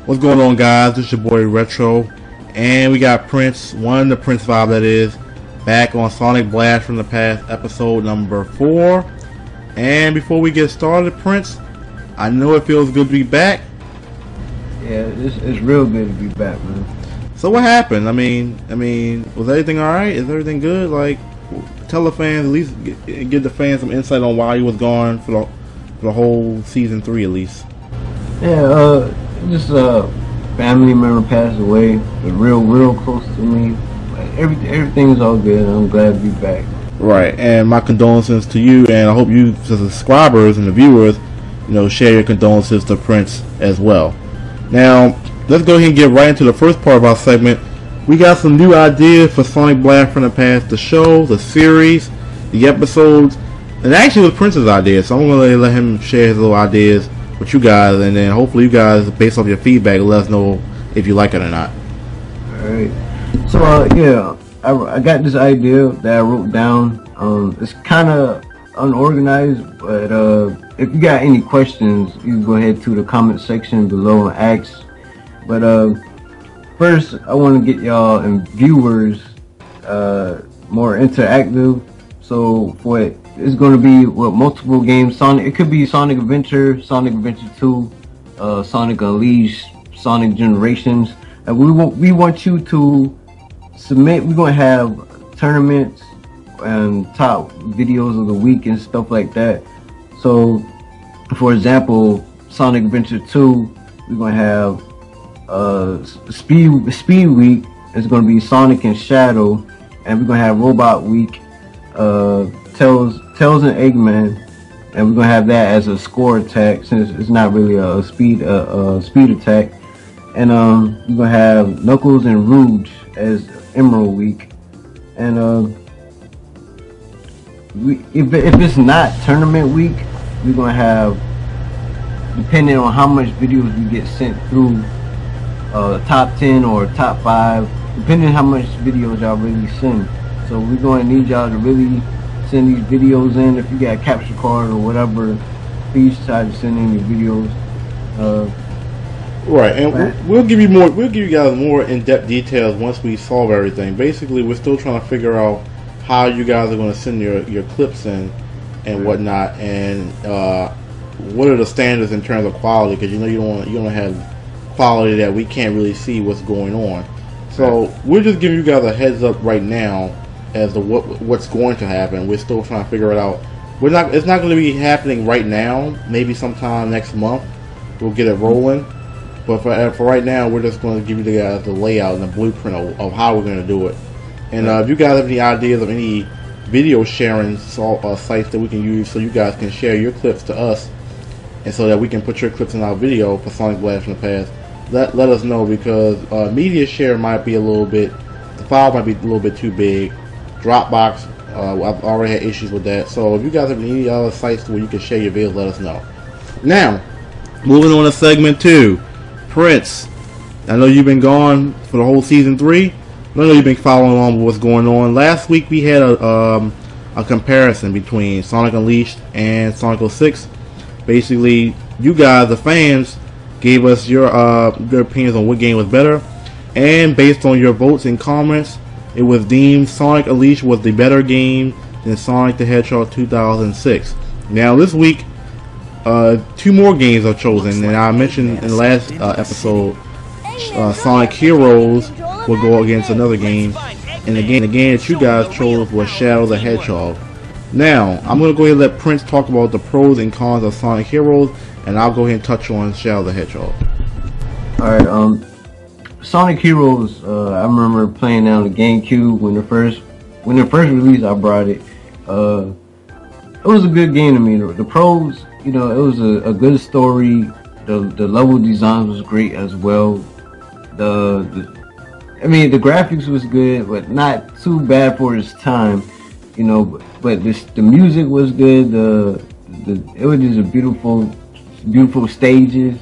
What's going on, guys? This is your boy Retro, and we got Prince, the Prince vibe that is, back on Sonic Blast from the Past, episode number 4. And before we get started, Prince, I know it feels good to be back. Yeah, it's real good to be back, man. So what happened? I mean, was everything alright? Is everything good? Like, tell the fans, at least give the fans some insight on why you was gone for the whole season 3 at least. Yeah, just a family member passed away. But real close to me. Everything's all good. I'm glad to be back. Right, and my condolences to you, and I hope you, the subscribers and the viewers, share your condolences to Prince as well. Now, let's go ahead and get right into the first part of our segment. We got some new ideas for Sonic Blast from the Past, the show, the series, the episodes, and actually it was Prince's idea, so I'm going to let him share his little ideas with you guys, and then hopefully you guys, based off your feedback, let us know if you like it or not. Alright, so yeah, I got this idea that I wrote down. It's kind of unorganized, but if you got any questions, you can go ahead to the comment section below and ask. But first, I want to get y'all and viewers more interactive. So for it, it's going to be multiple games. Sonic. It could be Sonic Adventure, Sonic Adventure 2, Sonic Unleashed, Sonic Generations, and we want you to submit. We're going to have tournaments and top videos of the week and stuff like that. So, for example, Sonic Adventure 2, we're going to have Speed Week. It's going to be Sonic and Shadow, and we're going to have Robot Week, Tails and Eggman, and we're gonna have that as a score attack since it's not really a speed attack. And we're gonna have Knuckles and Rouge as Emerald Week. And if it's not tournament week, we're gonna have, depending on how much videos we get sent through, top 10 or top 5, depending on how much videos y'all really send. So we're gonna need y'all to really send these videos in. If you got a capture card or whatever, please try to send in your videos. Right, and we'll give you guys more in-depth details once we solve everything. Basically, we're still trying to figure out how you guys are going to send your clips in and whatnot, and what are the standards in terms of quality, because you don't have quality that we can't really see what's going on. So we're just giving you guys a heads up right now as to what's going to happen. We're still trying to figure it out. It's not going to be happening right now. Maybe sometime next month we'll get it rolling. But for right now, we're just going to give you guys the layout and the blueprint of how we're going to do it. And if you guys have any ideas of any video sharing sites that we can use, so you guys can share your clips to us, and so that we can put your clips in our video for Sonic Blast from the Past, let us know, because media share might be the file might be a little bit too big. Dropbox, I've already had issues with that. So if you guys have any other sites where you can share your videos, let us know. Now, moving on to segment 2. Prince, I know you've been gone for the whole season 3. I know you've been following along with what's going on. Last week we had a comparison between Sonic Unleashed and Sonic 06. Basically, you guys, the fans, gave us your opinions on what game was better, and based on your votes and comments, it was deemed Sonic Unleashed was the better game than Sonic the Hedgehog 2006. Now this week, 2 more games are chosen, and I mentioned in the last episode, Sonic Heroes will go against another game, and the game that you guys chose was Shadow the Hedgehog. Now, I'm going to go ahead and let Prince talk about the pros and cons of Sonic Heroes, and I'll go ahead and touch on Shadow the Hedgehog. Alright, Sonic Heroes, I remember playing it on the GameCube when it first released. I brought it. It was a good game to me. The pros, it was a good story. The level design was great as well. The graphics was good, but not too bad for its time. But the music was good. It was just a beautiful stages.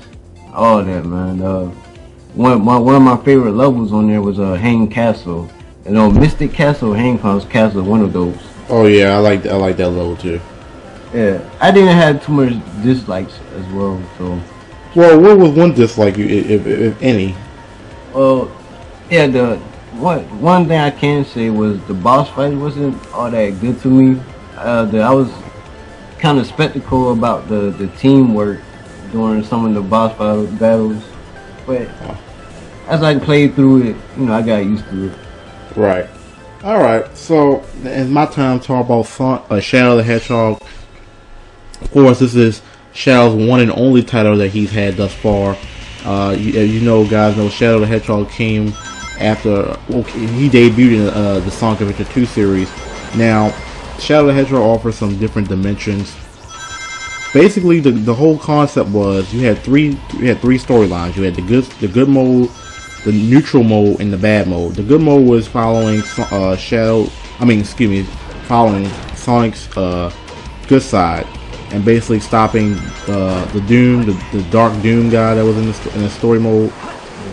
All that, man. One of my favorite levels on there was Hang Castle. Mystic Castle, Hang Castle, one of those. Oh yeah, I like that level too. Yeah, I didn't have too much dislikes as well. So Well, what was one dislike, if any? Well, yeah, one thing I can say was the boss fight wasn't all that good to me. I was kind of skeptical about the teamwork during some of the boss battles, but as I played through it, you know, I got used to it. Right. All right. So it's my time to talk about Shadow the Hedgehog. Of course, this is Shadow's one and only title that he's had thus far. You know, guys know Shadow the Hedgehog came after he debuted in the Sonic Adventure 2 series. Now, Shadow the Hedgehog offers some different dimensions. Basically, the whole concept was you had three storylines. You had the good mode, the neutral mode, and the bad mode. The good mode was following following Sonic's good side, and basically stopping the Dark Doom guy that was in the story mode.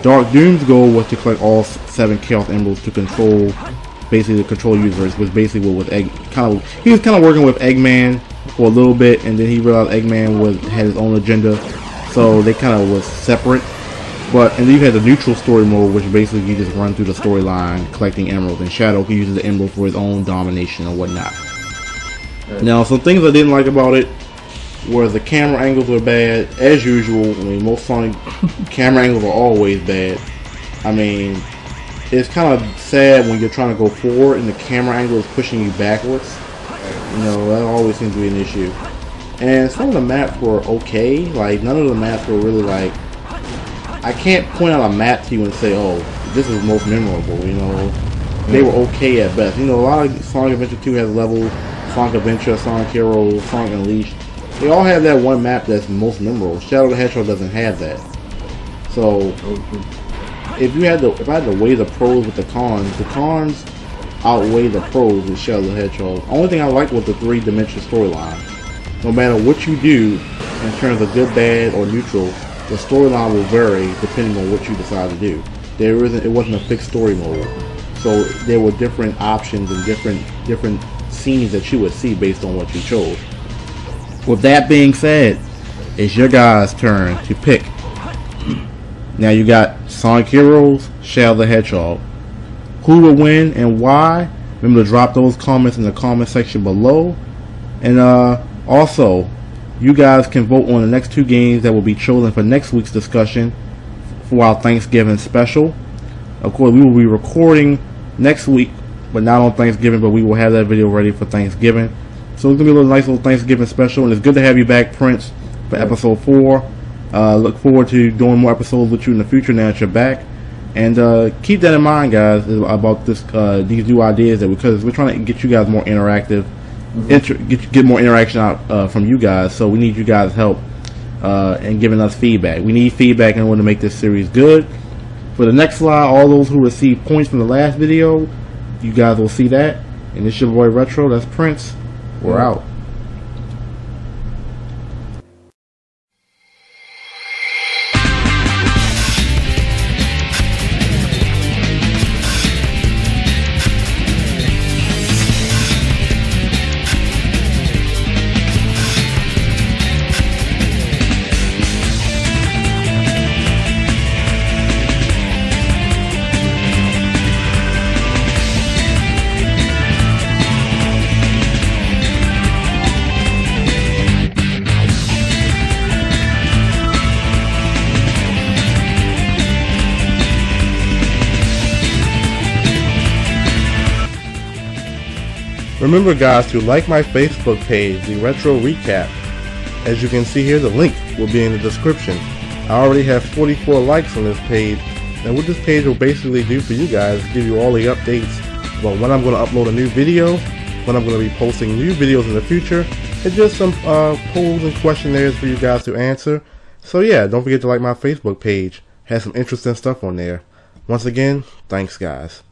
Dark Doom's goal was to collect all 7 Chaos Emeralds to control, basically the control users. Was basically what he was kind of working with Eggman for a little bit, and then he realized Eggman had his own agenda, so they kind of was separate. And then you had the neutral story mode, which basically you just run through the storyline collecting emeralds, and Shadow can use the emeralds for his own domination and whatnot. Right. Now, some things I didn't like about it were the camera angles were bad, as usual. I mean, most Sonic camera angles are always bad. I mean, it's kind of sad when you're trying to go forward and the camera angle is pushing you backwards. You know, that always seems to be an issue. And some of the maps were okay. Like, none of the maps were really like... I can't point out a map to you and say, oh, this is most memorable, you know. They were okay at best. You know, a lot of Sonic Adventure 2 has levels, Sonic Adventure, Sonic Heroes, Sonic Unleashed. They all have that one map that's most memorable. Shadow the Hedgehog doesn't have that. So, if I had to weigh the pros with the cons outweigh the pros with Shadow the Hedgehog. The only thing I like was the 3-dimensional storyline. No matter what you do in terms of good, bad, or neutral, the storyline will vary depending on what you decide to do. It wasn't a fixed story mode, so there were different options and different scenes that you would see based on what you chose. With that being said, it's your guys' turn to pick. Now you got Sonic Heroes, Shadow the Hedgehog. Who will win and why? Remember to drop those comments in the comment section below. And also, you guys can vote on the next 2 games that will be chosen for next week's discussion for our Thanksgiving special. Of course, we will be recording next week, but not on Thanksgiving, but we will have that video ready for Thanksgiving. So it's going to be a nice little Thanksgiving special, and it's good to have you back, Prince, for episode 4. Look forward to doing more episodes with you in the future now that you're back. And keep that in mind, guys, about these new ideas because we're trying to get you guys more interactive, get more interaction out from you guys. So we need you guys' help in giving us feedback. We need feedback in order to make this series good. For the next slide, all those who received points from the last video, you guys will see that. And it's your boy Retro. That's Prince. We're out. Remember, guys, to like my Facebook page, the Retro Recap. As you can see here, the link will be in the description. I already have 44 likes on this page, and what this page will basically do for you guys is give you all the updates about when I'm going to upload a new video, when I'm going to be posting new videos in the future, and just some polls and questionnaires for you guys to answer. So yeah, don't forget to like my Facebook page. It has some interesting stuff on there. Once again, thanks, guys.